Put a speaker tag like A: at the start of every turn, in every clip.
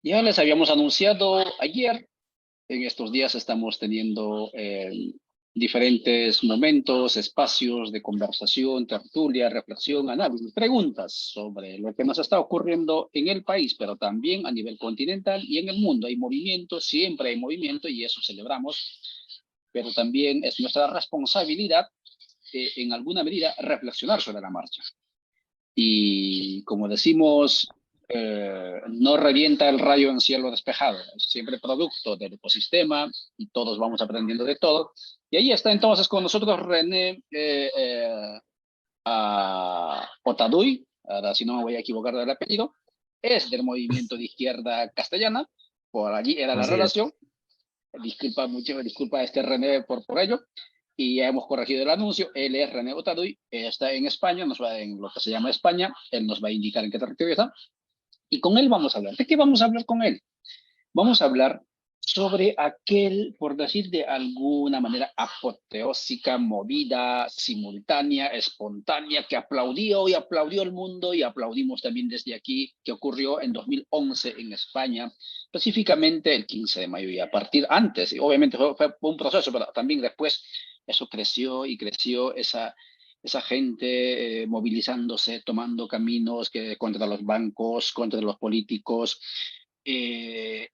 A: Ya les habíamos anunciado ayer, en estos días estamos teniendo diferentes momentos, espacios de conversación, tertulia, reflexión, análisis, preguntas sobre lo que nos está ocurriendo en el país, pero también a nivel continental y en el mundo. Hay movimiento, siempre hay movimiento y eso celebramos, pero también es nuestra responsabilidad, en alguna medida, reflexionar sobre la marcha. Y como decimos, no revienta el rayo en cielo despejado, es siempre producto del ecosistema y todos vamos aprendiendo de todo. Y ahí está entonces con nosotros René Otaduy, ahora si no me voy a equivocar del apellido, es del movimiento de izquierda castellana, por allí era la
B: Así es.
A: relación. Disculpa mucho, disculpa a este René por ello. Y ya hemos corregido el anuncio. Él es René Otaduy, está en España, nos va en lo que se llama España. Él nos va a indicar en qué territorio está. Y con él vamos a hablar. ¿De qué vamos a hablar con él? Vamos a hablar sobre aquel, por decir de alguna manera, apoteósica, movida, simultánea, espontánea, que aplaudió y aplaudió el mundo y aplaudimos también desde aquí, que ocurrió en 2011 en España, específicamente el 15 de mayo y a partir antes, y obviamente fue un proceso, pero también después eso creció y creció esa gente movilizándose, tomando caminos contra los bancos, contra los políticos. Eh,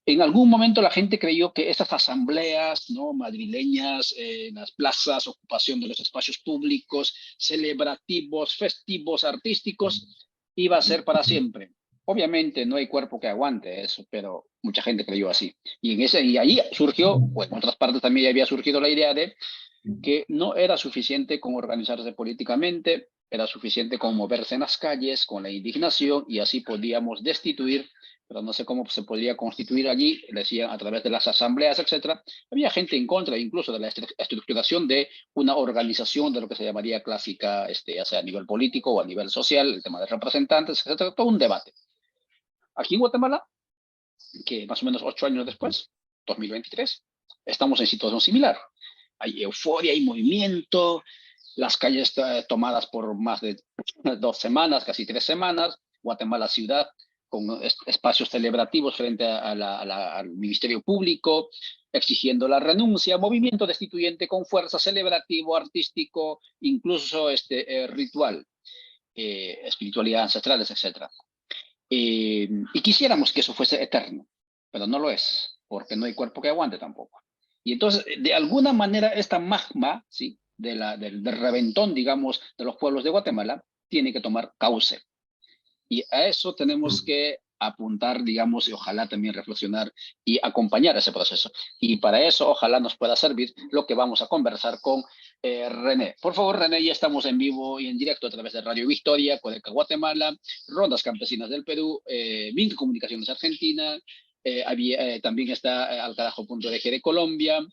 A: en algún momento la gente creyó que esas asambleas, ¿no?, madrileñas, en las plazas, ocupación de los espacios públicos, celebrativos, festivos, artísticos, iba a ser para siempre. Obviamente no hay cuerpo que aguante eso, pero mucha gente creyó así. Y ahí surgió, pues en otras partes también ya había surgido la idea de que no era suficiente con organizarse políticamente, era suficiente con moverse en las calles, con la indignación, y así podíamos destituir, pero no sé cómo se podría constituir allí, decían a través de las asambleas, etcétera. Había gente en contra incluso de la estructuración de una organización de lo que se llamaría clásica, ya sea a nivel político o a nivel social, el tema de representantes, etcétera, todo un debate. Aquí en Guatemala, que más o menos 8 años después, 2023, estamos en situación similar. Hay euforia, hay movimiento, las calles tomadas por más de 2 semanas, casi 3 semanas, Guatemala ciudad con espacios celebrativos frente al Ministerio Público, exigiendo la renuncia, movimiento destituyente con fuerza, celebrativo, artístico, incluso ritual, espiritualidad ancestrales, etc. Y quisiéramos que eso fuese eterno, pero no lo es, porque no hay cuerpo que aguante tampoco. Y entonces, de alguna manera, esta magma, ¿sí?, del reventón, digamos, de los pueblos de Guatemala, tiene que tomar cauce. Y a eso tenemos que apuntar, digamos, y ojalá también reflexionar y acompañar ese proceso. Y para eso, ojalá nos pueda servir lo que vamos a conversar con René. Por favor, René, ya estamos en vivo y en directo a través de Radio Victoria, Codeca Guatemala, Rondas Campesinas del Perú, Minca Comunicaciones Argentina, también está alcarajo.org de Colombia,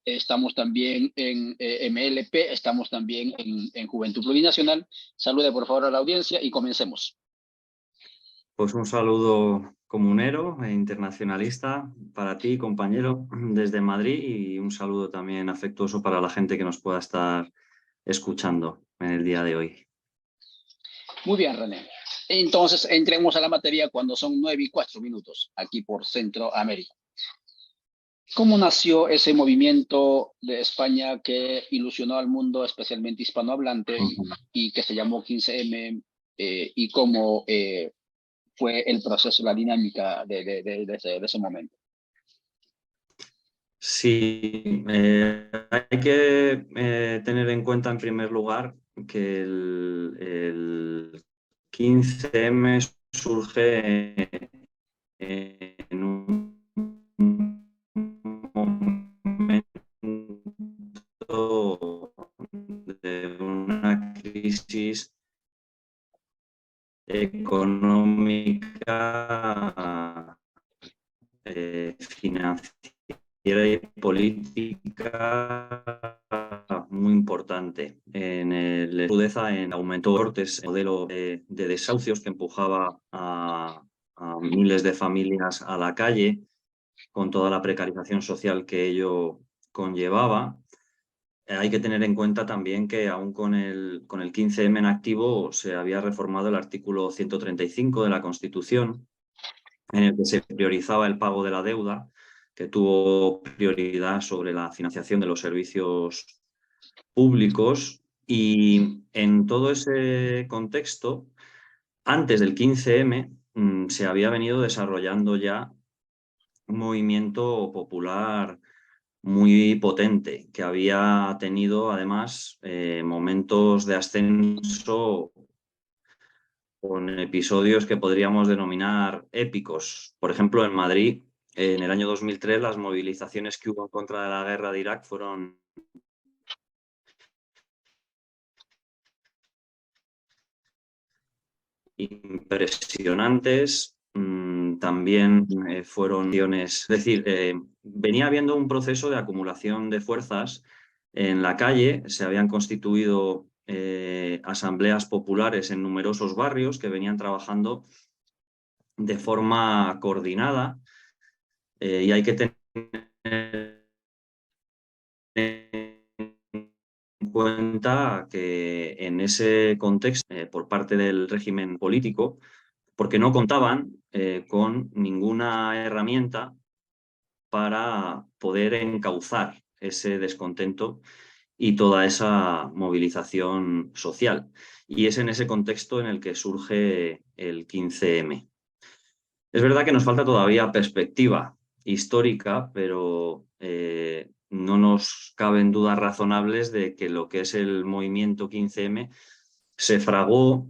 A: estamos también en MLP, estamos también en Juventud Plurinacional. Salude por favor a la audiencia y comencemos.
B: Pues un saludo comunero e internacionalista para ti, compañero, desde Madrid, y un saludo también afectuoso para la gente que nos pueda estar escuchando en el día de hoy.
A: Muy bien, René. Entonces, entremos a la materia cuando son 9:04 aquí por Centroamérica. ¿Cómo nació ese movimiento de España que ilusionó al mundo, especialmente hispanohablante, y que se llamó 15M? ¿Y cómo fue el proceso, la dinámica de ese momento?
B: Sí, hay que tener en cuenta en primer lugar que el 15M surge en un momento de una crisis económica, financiera y política muy importante. En el crudeza, en aumento de cortes, el modelo de desahucios que empujaba a miles de familias a la calle, con toda la precarización social que ello conllevaba. Hay que tener en cuenta también que aún con el 15M en activo se había reformado el artículo 135 de la Constitución, en el que se priorizaba el pago de la deuda, que tuvo prioridad sobre la financiación de los servicios públicos. Y en todo ese contexto, antes del 15M, se había venido desarrollando ya un movimiento popular muy potente, que había tenido además momentos de ascenso con episodios que podríamos denominar épicos. Por ejemplo, en Madrid, en el año 2003, las movilizaciones que hubo en contra de la guerra de Irak fueron impresionantes. También fueron acciones, es decir, venía habiendo un proceso de acumulación de fuerzas en la calle, se habían constituido asambleas populares en numerosos barrios que venían trabajando de forma coordinada, y hay que tener en cuenta que en ese contexto, por parte del régimen político, porque no contaban con ninguna herramienta para poder encauzar ese descontento y toda esa movilización social. Y es en ese contexto en el que surge el 15M. Es verdad que nos falta todavía perspectiva histórica, pero no nos caben dudas razonables de que lo que es el movimiento 15M se fragó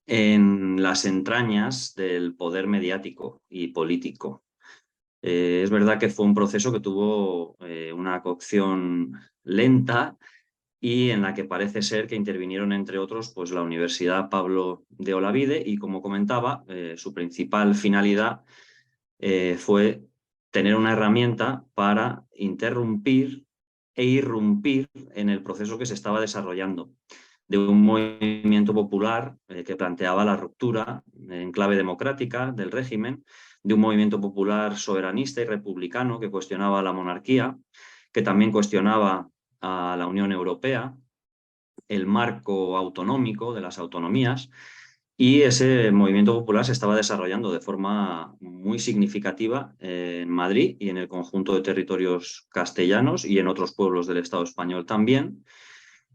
B: en las entrañas del poder mediático y político. Es verdad que fue un proceso que tuvo una cocción lenta y en la que parece ser que intervinieron, entre otros, pues la Universidad Pablo de Olavide y, como comentaba, su principal finalidad fue tener una herramienta para interrumpir e irrumpir en el proceso que se estaba desarrollando de un movimiento popular que planteaba la ruptura en clave democrática del régimen, de un movimiento popular soberanista y republicano que cuestionaba la monarquía, que también cuestionaba a la Unión Europea, el marco autonómico de las autonomías, y ese movimiento popular se estaba desarrollando de forma muy significativa en Madrid y en el conjunto de territorios castellanos y en otros pueblos del Estado español también.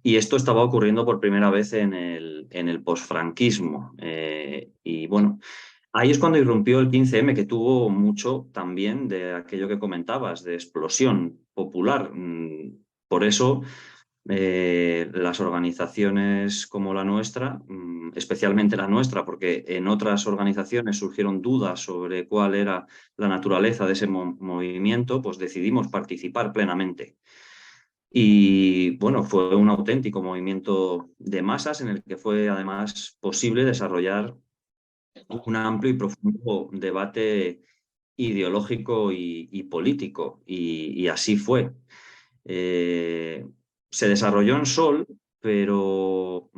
B: Y esto estaba ocurriendo por primera vez en el posfranquismo. Y bueno, ahí es cuando irrumpió el 15M, que tuvo mucho también de aquello que comentabas, de explosión popular. Por eso las organizaciones como la nuestra, especialmente la nuestra, porque en otras organizaciones surgieron dudas sobre cuál era la naturaleza de ese movimiento, pues decidimos participar plenamente. Y bueno, fue un auténtico movimiento de masas en el que fue además posible desarrollar un amplio y profundo debate ideológico y político, y así fue. Eh, Se desarrolló en Sol, pero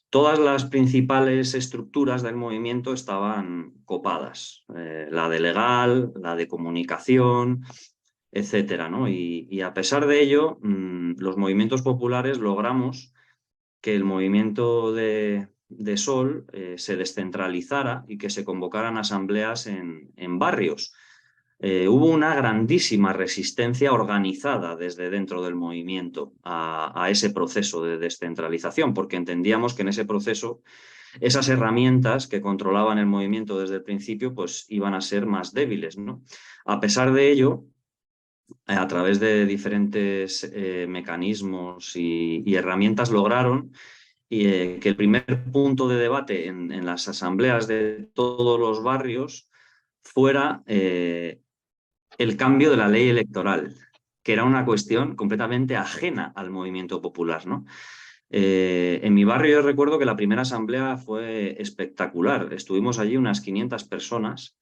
B: todas las principales estructuras del movimiento estaban copadas. La de legal, la de comunicación, etcétera, ¿no? Y a pesar de ello, los movimientos populares logramos que el movimiento de Sol se descentralizara y que se convocaran asambleas en barrios. Hubo una grandísima resistencia organizada desde dentro del movimiento a ese proceso de descentralización, porque entendíamos que en ese proceso esas herramientas que controlaban el movimiento desde el principio pues iban a ser más débiles, ¿no? A pesar de ello, a través de diferentes mecanismos y herramientas lograron que el primer punto de debate en las asambleas de todos los barrios fuera el cambio de la ley electoral, que era una cuestión completamente ajena al movimiento popular, ¿no? En mi barrio yo recuerdo que la primera asamblea fue espectacular. Estuvimos allí unas 500 personas,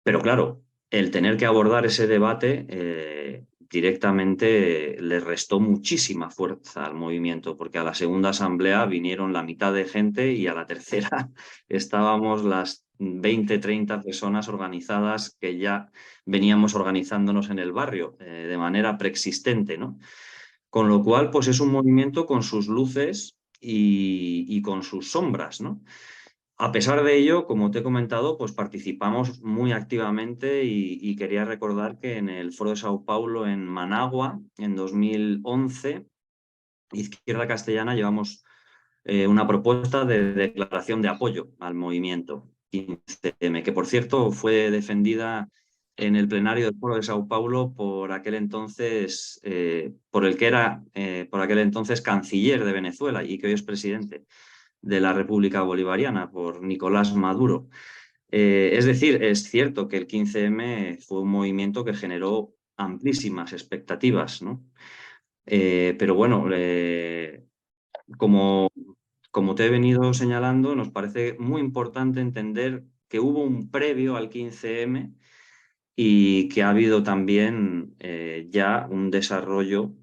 B: pero claro, el tener que abordar ese debate directamente le restó muchísima fuerza al movimiento, porque a la segunda asamblea vinieron la mitad de gente y a la tercera estábamos las 20, 30 personas organizadas que ya veníamos organizándonos en el barrio de manera preexistente, ¿no? Con lo cual, pues es un movimiento con sus luces y con sus sombras, ¿no? A pesar de ello, como te he comentado, pues participamos muy activamente y quería recordar que en el Foro de Sao Paulo en Managua, en 2011, Izquierda Castellana llevamos una propuesta de declaración de apoyo al movimiento 15M, que por cierto fue defendida en el plenario del Foro de Sao Paulo por aquel entonces, por aquel entonces canciller de Venezuela y que hoy es presidente de la República Bolivariana, por Nicolás Maduro. Es decir, es cierto que el 15M fue un movimiento que generó amplísimas expectativas, ¿no? Pero bueno, como, como te he venido señalando, nos parece muy importante entender que hubo un previo al 15M y que ha habido también ya un desarrollo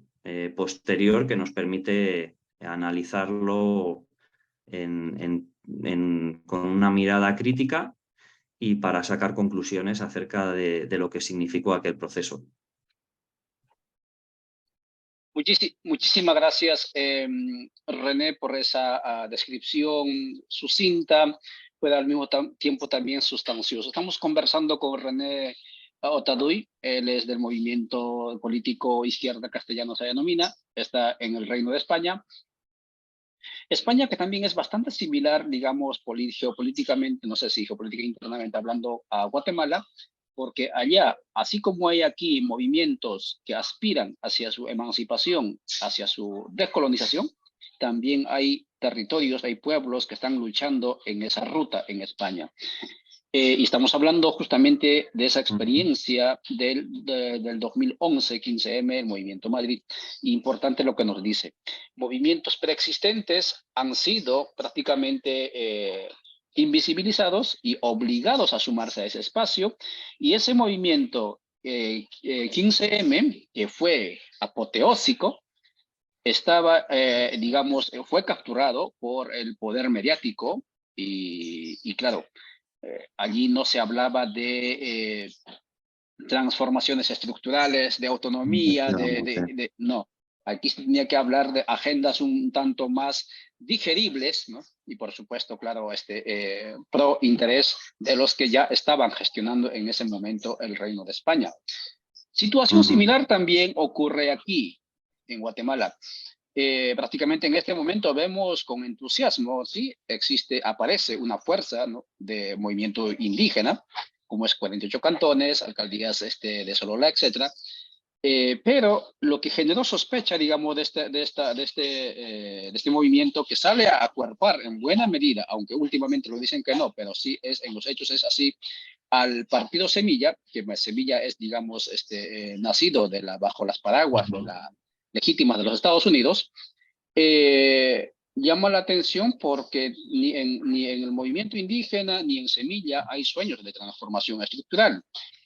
B: posterior que nos permite analizarlo con una mirada crítica y para sacar conclusiones acerca de lo que significó aquel proceso.
A: Muchísimas gracias, René, por esa descripción sucinta, pero al mismo tiempo también sustanciosa. Estamos conversando con René Otaduy, él es del movimiento político Izquierda Castellana se denomina, está en el Reino de España. España, que también es bastante similar, digamos, geopolíticamente, no sé si geopolítica internamente hablando, a Guatemala, porque allá, así como hay aquí movimientos que aspiran hacia su emancipación, hacia su descolonización, también hay territorios, hay pueblos que están luchando en esa ruta en España. Y estamos hablando justamente de esa experiencia del 2011, 15M, el Movimiento Madrid. Importante lo que nos dice. Movimientos preexistentes han sido prácticamente invisibilizados y obligados a sumarse a ese espacio. Y ese movimiento 15M, que fue apoteósico, digamos, fue capturado por el poder mediático y claro, allí no se hablaba de transformaciones estructurales, de autonomía, no. Aquí se tenía que hablar de agendas un tanto más digeribles, ¿no? Y por supuesto, claro, pro interés de los que ya estaban gestionando en ese momento el Reino de España. Situación similar también ocurre aquí, en Guatemala. Prácticamente en este momento vemos con entusiasmo, sí, aparece una fuerza, ¿no?, de movimiento indígena, como es 48 cantones, alcaldías de Solola, etcétera. Pero lo que generó sospecha, digamos, de este movimiento que sale a acuerpar en buena medida, aunque últimamente lo dicen que no, pero sí en los hechos es así, al partido Semilla, que Semilla es, digamos, nacido bajo las paraguas de la legítimas de los Estados Unidos, llama la atención porque ni en el movimiento indígena ni en Semilla hay sueños de transformación estructural.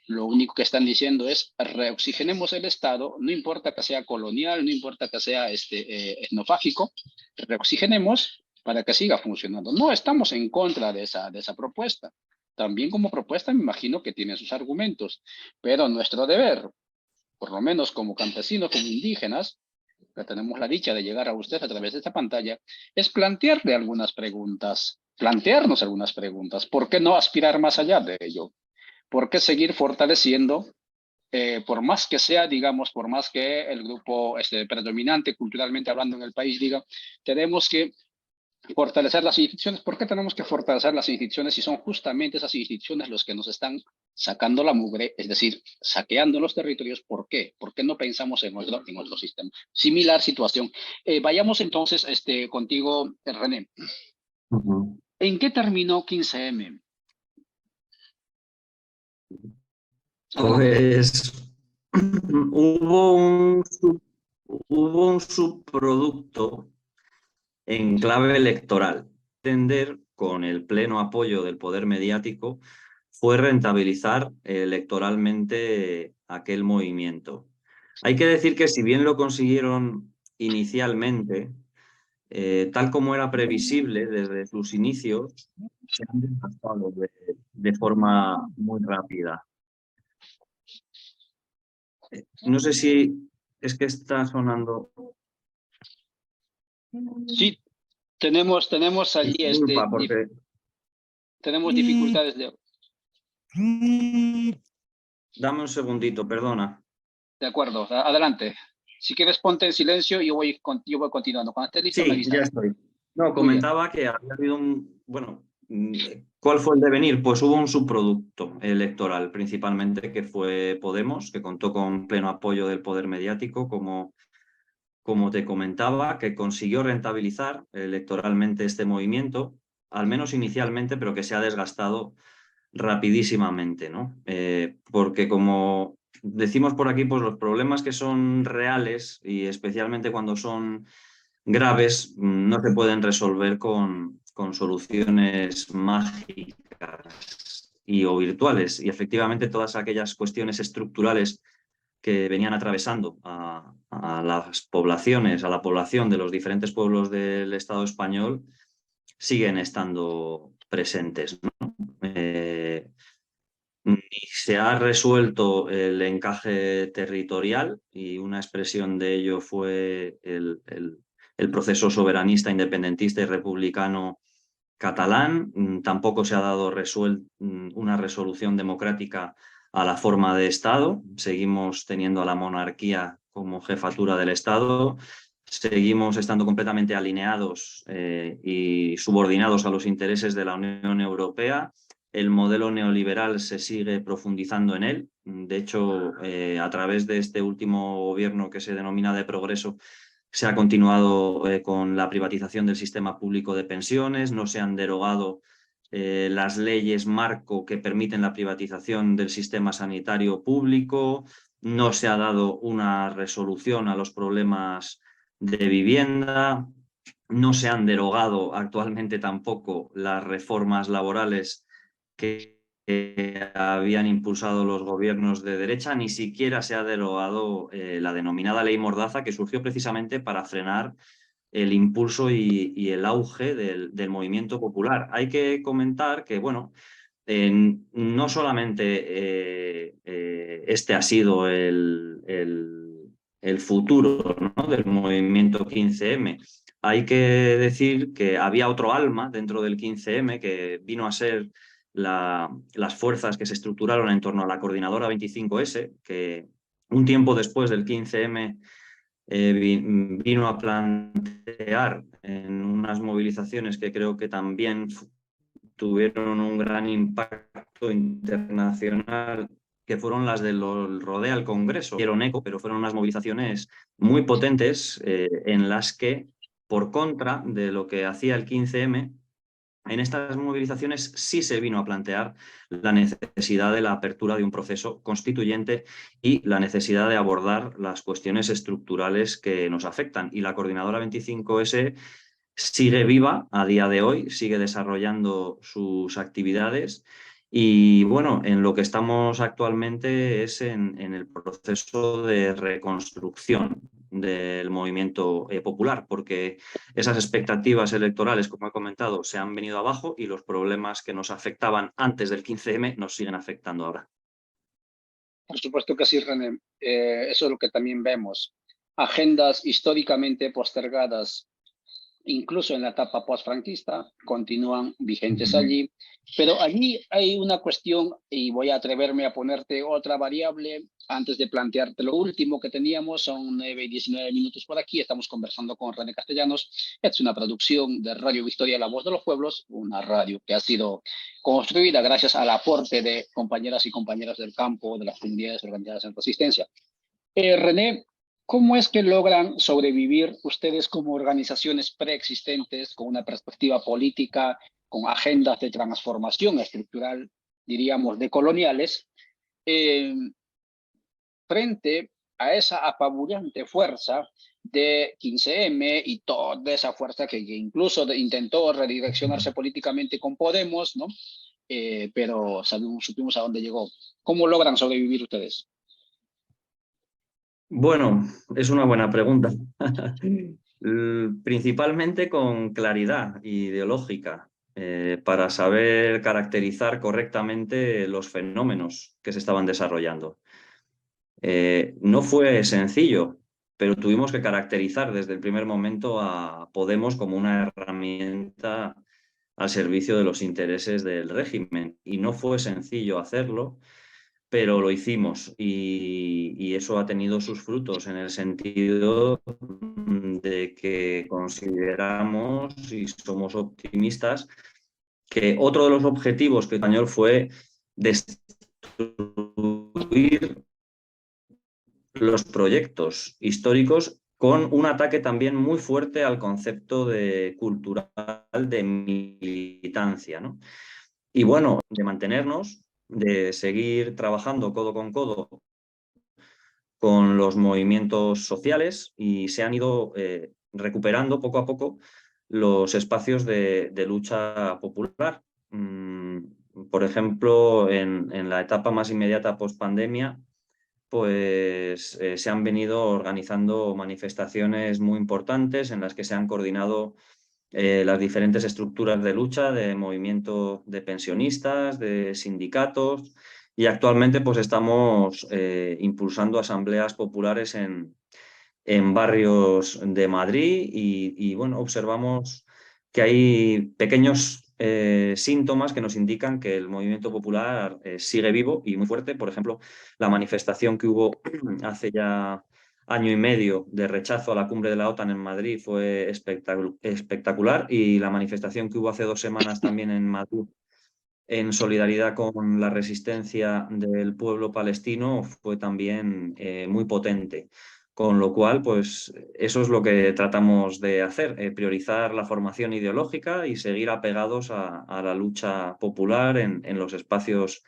A: Lo único que están diciendo es reoxigenemos el Estado, no importa que sea colonial, no importa que sea etnofágico, reoxigenemos para que siga funcionando. No estamos en contra de esa propuesta. También como propuesta me imagino que tiene sus argumentos, pero nuestro deber, por lo menos como campesinos, como indígenas, que tenemos la dicha de llegar a usted a través de esta pantalla, es plantearle algunas preguntas, plantearnos algunas preguntas. ¿Por qué no aspirar más allá de ello? ¿Por qué seguir fortaleciendo, por más que sea, digamos, por más que el grupo predominante culturalmente hablando en el país diga, tenemos que fortalecer las instituciones? ¿Por qué tenemos que fortalecer las instituciones si son justamente esas instituciones los que nos están sacando la mugre, es decir, saqueando los territorios? ¿Por qué? ¿Por qué no pensamos en otro sistema? Similar situación. Vayamos entonces contigo, René. ¿En qué terminó 15M?
B: Pues hubo un subproducto en clave electoral. Entender, con el pleno apoyo del poder mediático, fue rentabilizar electoralmente aquel movimiento. Hay que decir que si bien lo consiguieron inicialmente, tal como era previsible desde sus inicios, se han desgastado de forma muy rápida. No sé si es que está sonando.
A: Sí, tenemos allí
B: Disculpa, porque
A: Tenemos dificultades
B: Dame un segundito, perdona.
A: de acuerdo, adelante. Si quieres, ponte en silencio y yo voy continuando. Cuando estés listo, me
B: Sí, ya
A: avisas.
B: estoy. No,
A: Muy bien.
B: comentaba que había habido bueno, ¿cuál fue el devenir? Pues hubo un subproducto electoral, principalmente, que fue Podemos, que contó con pleno apoyo del poder mediático, como te comentaba, que consiguió rentabilizar electoralmente este movimiento, al menos inicialmente, pero que se ha desgastado rapidísimamente, ¿no? Porque como decimos por aquí, pues los problemas que son reales y especialmente cuando son graves no se pueden resolver con soluciones mágicas o virtuales. Y efectivamente todas aquellas cuestiones estructurales que venían atravesando a las poblaciones, a la población de los diferentes pueblos del Estado español, siguen estando presentes, ¿no? Ni se ha resuelto el encaje territorial y una expresión de ello fue el proceso soberanista, independentista y republicano catalán. Tampoco se ha dado una resolución democrática a la forma de Estado. Seguimos teniendo a la monarquía como jefatura del Estado. Seguimos estando completamente alineados y subordinados a los intereses de la Unión Europea. El modelo neoliberal se sigue profundizando en él. De hecho, a través de este último gobierno que se denomina de progreso, se ha continuado con la privatización del sistema público de pensiones, no se han derogado las leyes marco que permiten la privatización del sistema sanitario público, no se ha dado una resolución a los problemas de vivienda, no se han derogado actualmente tampoco las reformas laborales que habían impulsado los gobiernos de derecha, ni siquiera se ha derogado la denominada ley Mordaza, que surgió precisamente para frenar el impulso y el auge del movimiento popular. Hay que comentar que, bueno, no solamente este ha sido el futuro, ¿no?, del movimiento 15M. Hay que decir que había otro alma dentro del 15M que vino a ser las fuerzas que se estructuraron en torno a la Coordinadora 25S, que un tiempo después del 15M vino a plantear en unas movilizaciones que creo que también tuvieron un gran impacto internacional, que fueron las de los Rodea al Congreso. Dieron eco, pero fueron unas movilizaciones muy potentes en las que, por contra de lo que hacía el 15M, en estas movilizaciones sí se vino a plantear la necesidad de la apertura de un proceso constituyente y la necesidad de abordar las cuestiones estructurales que nos afectan. Y la Coordinadora 25S sigue viva a día de hoy, sigue desarrollando sus actividades y, bueno, en lo que estamos actualmente es en el proceso de reconstrucción del movimiento popular, porque esas expectativas electorales, como he comentado, se han venido abajo y los problemas que nos afectaban antes del 15M nos siguen afectando ahora.
A: Por supuesto que sí, René. Eso es lo que también vemos. Agendas históricamente postergadas, incluso en la etapa postfranquista, continúan vigentes allí. Pero allí hay una cuestión, y voy a atreverme a ponerte otra variable antes de plantearte lo último que teníamos. Son 9 y 19 minutos por aquí. Estamos conversando con René Castellanos. Es una producción de Radio Victoria, La Voz de los Pueblos, una radio que ha sido construida gracias al aporte de compañeras y compañeros del campo, de las comunidades organizadas en resistencia. René, ¿cómo es que logran sobrevivir ustedes como organizaciones preexistentes con una perspectiva política, con agendas de transformación estructural, diríamos, decoloniales, eh, frente a esa apabullante fuerza de 15M y toda esa fuerza que incluso intentó redireccionarse políticamente con Podemos, ¿no? Pero supimos a dónde llegó. ¿Cómo logran sobrevivir ustedes?
B: Bueno, es una buena pregunta. Principalmente con claridad ideológica, para saber caracterizar correctamente los fenómenos que se estaban desarrollando. No fue sencillo, pero tuvimos que caracterizar desde el primer momento a Podemos como una herramienta al servicio de los intereses del régimen. Y no fue sencillo hacerlo, pero lo hicimos y eso ha tenido sus frutos en el sentido de que consideramos y somos optimistas que otro de los objetivos que el español fue destruir los proyectos históricos con un ataque también muy fuerte al concepto de cultural de militancia, ¿no? Y bueno, de mantenernos, de seguir trabajando codo con codo con los movimientos sociales y se han ido recuperando poco a poco los espacios de lucha popular. Por ejemplo, en la etapa más inmediata post-pandemia, pues se han venido organizando manifestaciones muy importantes en las que se han coordinado las diferentes estructuras de lucha, de movimiento de pensionistas, de sindicatos, y actualmente pues estamos impulsando asambleas populares en barrios de Madrid y, bueno, observamos que hay pequeños síntomas que nos indican que el movimiento popular sigue vivo y muy fuerte. Por ejemplo, la manifestación que hubo hace ya año y medio de rechazo a la cumbre de la OTAN en Madrid fue espectacular, y la manifestación que hubo hace 2 semanas también en Madrid en solidaridad con la resistencia del pueblo palestino fue también muy potente. Con lo cual, pues eso es lo que tratamos de hacer, priorizar la formación ideológica y seguir apegados a la lucha popular en los espacios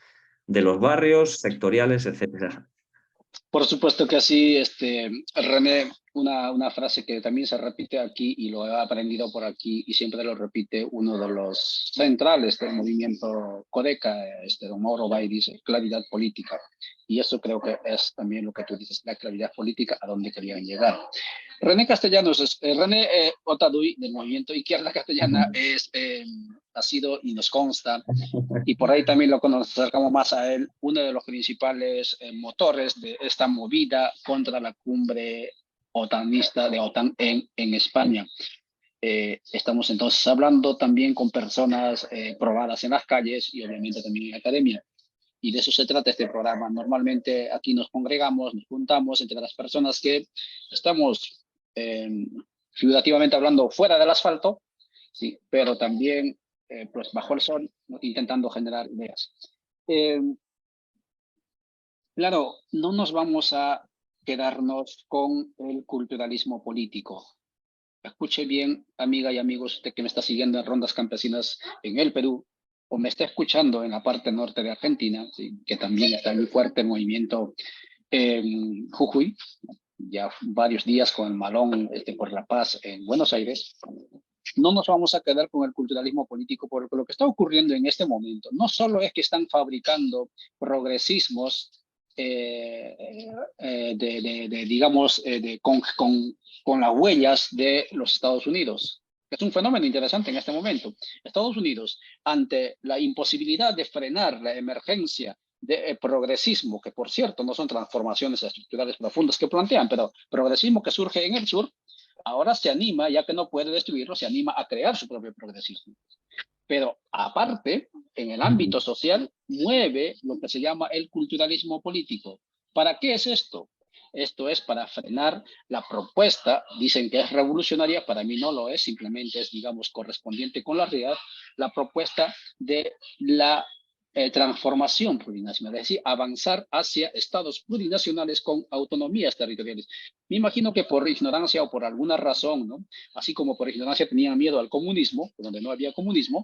B: de los barrios, sectoriales, etcétera.
A: Por supuesto que así, René, una frase que también se repite aquí y lo he aprendido por aquí y siempre lo repite uno de los centrales del movimiento Codeca, don Mauro Bay, dice claridad política. Y eso creo que es también lo que tú dices, la claridad política a donde querían llegar. René Castellanos, René Otaduy del movimiento Izquierda Castellana ha sido y nos consta y por ahí también lo acercamos más a él, uno de los principales motores de esta movida contra la cumbre otanista de OTAN en España. Estamos entonces hablando también con personas probadas en las calles y obviamente también en la academia. Y de eso se trata este programa. Normalmente aquí nos congregamos, nos juntamos entre las personas que estamos figurativamente hablando fuera del asfalto, sí, pero también pues bajo el sol, intentando generar ideas. Claro, no nos vamos a quedarnos con el culturalismo político. Escuche bien, amiga y amigos, usted que me está siguiendo en Rondas Campesinas en el Perú, o me está escuchando en la parte norte de Argentina, ¿sí? Que también está muy fuerte el movimiento en Jujuy, ya varios días con el Malón por la Paz en Buenos Aires. No nos vamos a quedar con el culturalismo político, porque lo que está ocurriendo en este momento no solo es que están fabricando progresismos digamos, con las huellas de los Estados Unidos. Es un fenómeno interesante en este momento. Estados Unidos, ante la imposibilidad de frenar la emergencia de progresismo, que por cierto no son transformaciones estructurales profundas que plantean, pero progresismo que surge en el sur, ahora se anima, ya que no puede destruirlo, se anima a crear su propio progresismo. Pero aparte, en el ámbito social, mueve lo que se llama el culturalismo político. ¿Para qué es esto? Esto es para frenar la propuesta, dicen que es revolucionaria, para mí no lo es, simplemente es, digamos, correspondiente con la realidad, la propuesta de la transformación plurinacional, es decir, avanzar hacia estados plurinacionales con autonomías territoriales. Me imagino que por ignorancia o por alguna razón, ¿no? Así como por ignorancia tenían miedo al comunismo, donde no había comunismo,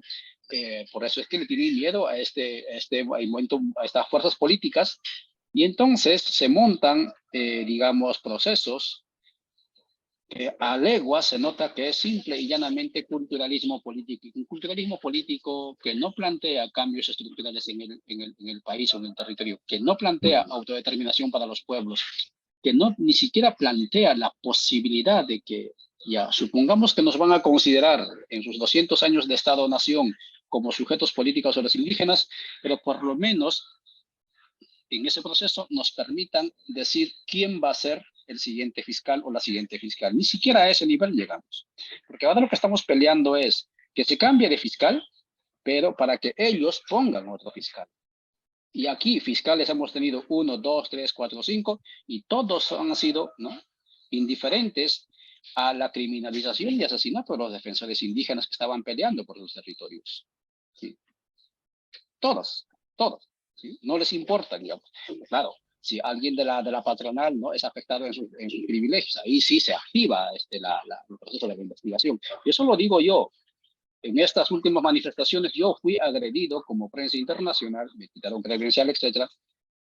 A: por eso es que le tienen miedo a este momento, a estas fuerzas políticas, y entonces se montan, digamos, procesos a leguas se nota que es simple y llanamente culturalismo político. Un culturalismo político que no plantea cambios estructurales en el país o en el territorio, que no plantea autodeterminación para los pueblos, que no ni siquiera plantea la posibilidad de que, ya, supongamos que nos van a considerar en sus 200 años de Estado-Nación como sujetos políticos o los indígenas, pero por lo menos en ese proceso nos permitan decir quién va a ser el siguiente fiscal o la siguiente fiscal. Ni siquiera a ese nivel llegamos. Porque ahora lo que estamos peleando es que se cambie de fiscal, pero para que ellos pongan otro fiscal. Y aquí fiscales hemos tenido 1, 2, 3, 4, 5, y todos han sido, ¿no?, indiferentes a la criminalización y asesinato de los defensores indígenas que estaban peleando por sus territorios. ¿Sí? Todos, todos. ¿Sí? No les importa, digamos. Claro, si alguien de la patronal, ¿no?, es afectado en sus privilegios, ahí sí se activa el proceso de la investigación. Y eso lo digo yo. En estas últimas manifestaciones yo fui agredido como prensa internacional, me quitaron credencial, etcétera.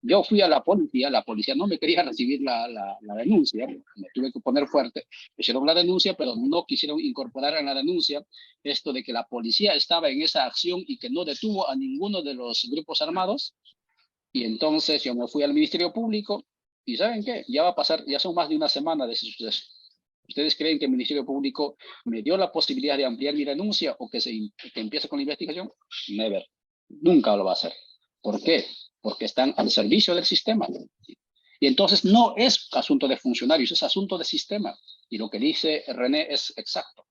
A: Yo fui a la policía no me quería recibir la denuncia, me tuve que poner fuerte, hicieron la denuncia, pero no quisieron incorporar en la denuncia esto de que la policía estaba en esa acción y que no detuvo a ninguno de los grupos armados. Y entonces yo me fui al Ministerio Público y ¿saben qué? Ya va a pasar, ya son más de una semana de ese suceso. ¿Ustedes creen que el Ministerio Público me dio la posibilidad de ampliar mi denuncia o que empiece con la investigación? Never. Nunca lo va a hacer. ¿Por qué? Porque están al servicio del sistema. Y entonces no es asunto de funcionarios, es asunto de sistema. Y lo que dice René es exacto.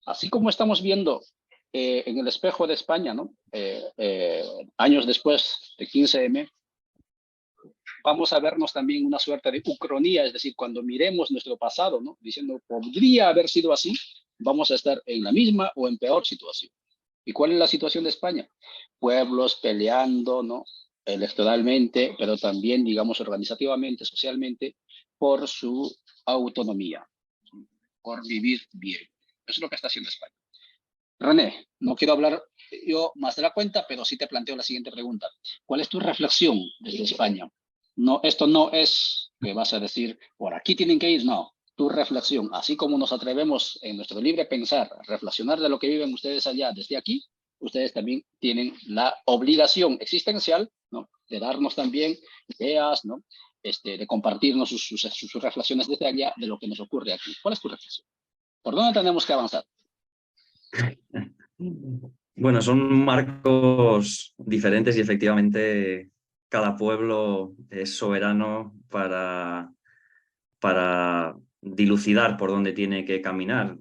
A: Así como estamos viendo en el espejo de España, ¿no?, años después de 15M, vamos a vernos también una suerte de ucronía, es decir, cuando miremos nuestro pasado, ¿no?, diciendo, podría haber sido así, vamos a estar en la misma o en peor situación. ¿Y cuál es la situación de España? Pueblos peleando, ¿no?, electoralmente, pero también, digamos, organizativamente, socialmente, por su autonomía, por vivir bien. Eso es lo que está haciendo España. René, no quiero hablar yo más de la cuenta, pero sí te planteo la siguiente pregunta. ¿Cuál es tu reflexión desde España? No, esto no es que vas a decir, por aquí tienen que ir, no. Tu reflexión, así como nos atrevemos en nuestro libre pensar, a reflexionar de lo que viven ustedes allá desde aquí, ustedes también tienen la obligación existencial, ¿no?, de darnos también ideas, ¿no?, de compartirnos sus reflexiones desde allá de lo que nos ocurre aquí. ¿Cuál es tu reflexión? ¿Por dónde tenemos que avanzar?
B: Bueno, son marcos diferentes y efectivamente cada pueblo es soberano para dilucidar por dónde tiene que caminar.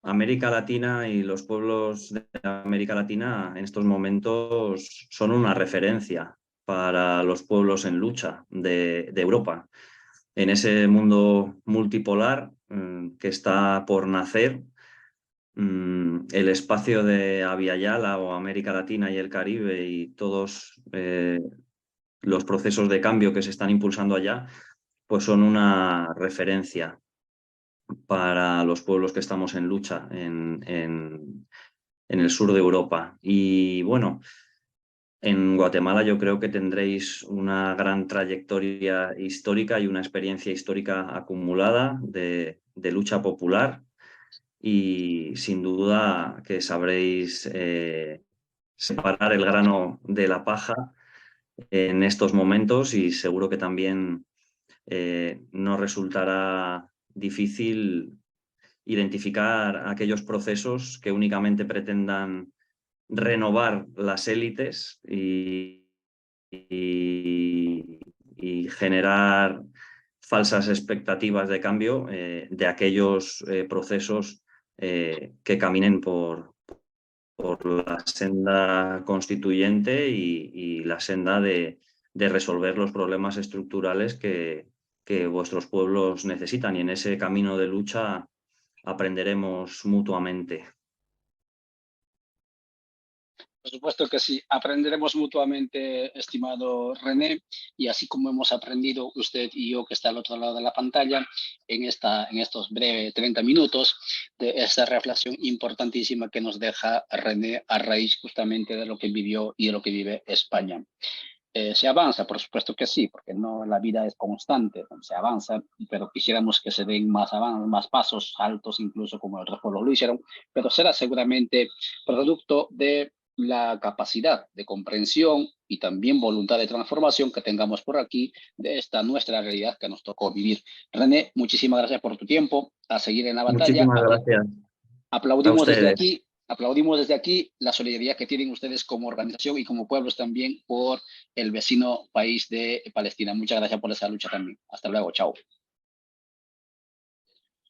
B: América Latina y los pueblos de América Latina en estos momentos son una referencia para los pueblos en lucha de Europa. En ese mundo multipolar que está por nacer, el espacio de Abya Yala o América Latina y el Caribe y todos los procesos de cambio que se están impulsando allá, pues son una referencia para los pueblos que estamos en lucha en el sur de Europa. Y bueno, en Guatemala yo creo que tendréis una gran trayectoria histórica y una experiencia histórica acumulada de lucha popular y sin duda que sabréis separar el grano de la paja en estos momentos y seguro que también nos resultará difícil identificar aquellos procesos que únicamente pretendan renovar las élites y generar falsas expectativas de cambio de aquellos procesos que caminen por la senda constituyente y la senda de resolver los problemas estructurales que vuestros pueblos necesitan. Y en ese camino de lucha aprenderemos mutuamente.
A: Por supuesto que sí, aprenderemos mutuamente, estimado René, y así como hemos aprendido usted y yo, que está al otro lado de la pantalla, en estos breves 30 minutos, de esta reflexión importantísima que nos deja René a raíz justamente de lo que vivió y de lo que vive España. Se avanza, por supuesto que sí, porque no, la vida es constante, se avanza, pero quisiéramos que se den más pasos altos, incluso como otros pueblos lo hicieron, pero será seguramente producto de la capacidad de comprensión y también voluntad de transformación que tengamos por aquí de esta nuestra realidad que nos tocó vivir. René, muchísimas gracias por tu tiempo, a seguir en la batalla.
B: Muchísimas gracias a
A: Aplaudimos desde
B: ustedes.
A: aquí, aplaudimos desde aquí la solidaridad que tienen ustedes como organización y como pueblos también por el vecino país de Palestina. Muchas gracias por esa lucha también. Hasta luego, chao.